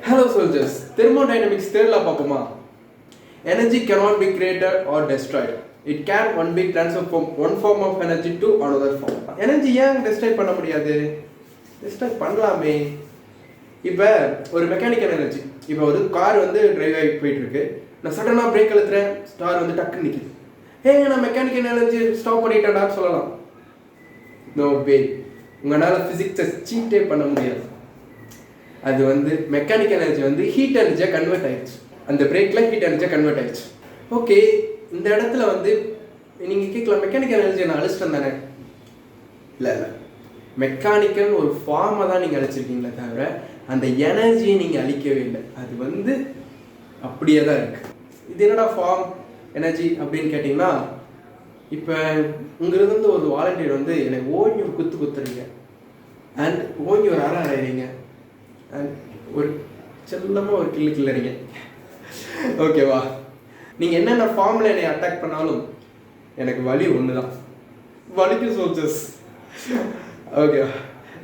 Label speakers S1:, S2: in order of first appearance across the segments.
S1: Hello soldiers, thermodynamics third la paapoma. Energy cannot be created or destroyed. It can one be transferred from one form of energy to another form. Energy ஏன் destroy பண்ண முடியாது? Destroy பண்ணலாமே. இப்போ ஒரு mechanical energy, இப்போ ஒரு car வந்து drive ஆகி போயிட்டு இருக்கு, நான் சடனா பிரேக் அழுத்துறேன், ஸ்டார் வந்து டக்குன்னு நிற்குது. நான் மெக்கானிக்கல் எனர்ஜி ஸ்டாப் பண்ணிட்டேன்டா சொல்லலாம். நோ வே, உங்களால் ஃபிசிக்ஸை சீட்டே பண்ண முடியாது. அது வந்து மெக்கானிக்கல் எனர்ஜி வந்து ஹீட் எனர்ஜியாக கன்வெர்ட் ஆயிடுச்சு. அந்த பிரேக்கில் ஹீட் எனர்ஜியாக கன்வெர்ட் ஆயிடுச்சு. ஓகே, இந்த இடத்துல வந்து நீங்கள் கேட்கலாம், மெக்கானிக்கல் எனர்ஜியை நான் அழிச்சிட்டேன் தானே? இல்லை, மெக்கானிக்கல் ஒரு ஃபார்மை தான் நீங்கள் அழிச்சிருக்கீங்களே தவிர அந்த எனர்ஜியை நீங்கள் அழிக்கவே இல்லை. அது வந்து அப்படியே தான் இருக்குது. இது என்னடா ஃபார்ம் எனர்ஜி அப்படின்னு கேட்டிங்கன்னா, இப்போ உங்களிருந்து ஒரு வாலண்டியர் வந்து என்னை ஓங்கி ஒரு குத்துறீங்க, அண்ட் ஓங்கி ஒரு அறையிறீங்க, அண்ட் ஒரு செல்லமாக ஒரு கிள்ளுறீங்க. ஓகேவா? நீங்கள் என்னென்ன ஃபார்மில் என்னை அட்டாக் பண்ணாலும் எனக்கு வலி ஒன்று தான், வலிக்கு சோல்ஜர்ஸ். ஓகேவா?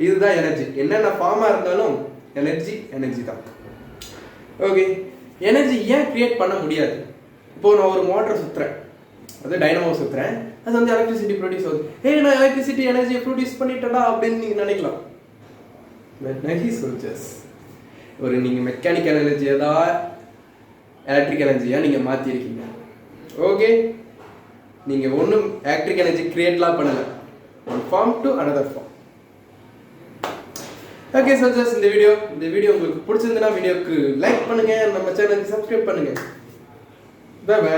S1: இதுதான் எனர்ஜி. என்னென்ன ஃபார்மாக இருந்தாலும் எனர்ஜி தான். ஓகே, எனர்ஜி ஏன் க்ரியேட் பண்ண முடியாது? இப்போது நான் ஒரு மோட்டர் சுற்றுறேன், அது டைனமோ சுற்றுறேன், அது வந்து எலக்ட்ரிசிட்டி ப்ரொடியூஸ் ஆகுது. நான் எலக்ட்ரிசிட்டி எனர்ஜியை ப்ரொடியூஸ் பண்ணிட்டேன்டா அப்படின்னு நீங்கள் நினைக்கலாம். நகி சோல்ஜர்ஸ், ஒரு நீங்கள் மெக்கானிக்கல் எனர்ஜியை தான் எலக்ட்ரிக் எனர்ஜியாக நீங்கள் மாற்றிருக்கீங்க. ஓகே, நீங்கள் ஒன்றும் எலக்ட்ரிக் எனர்ஜி க்ரியேட்லாம் பண்ணலை, one form to another form. Okay soldiers, இந்த வீடியோ உங்களுக்கு பிடிச்சிருந்ததுன்னா வீடியோக்கு லைக் பண்ணுங்கள், நம்ம சேனலுக்கு சப்ஸ்கிரைப் பண்ணுங்கள். Bye by.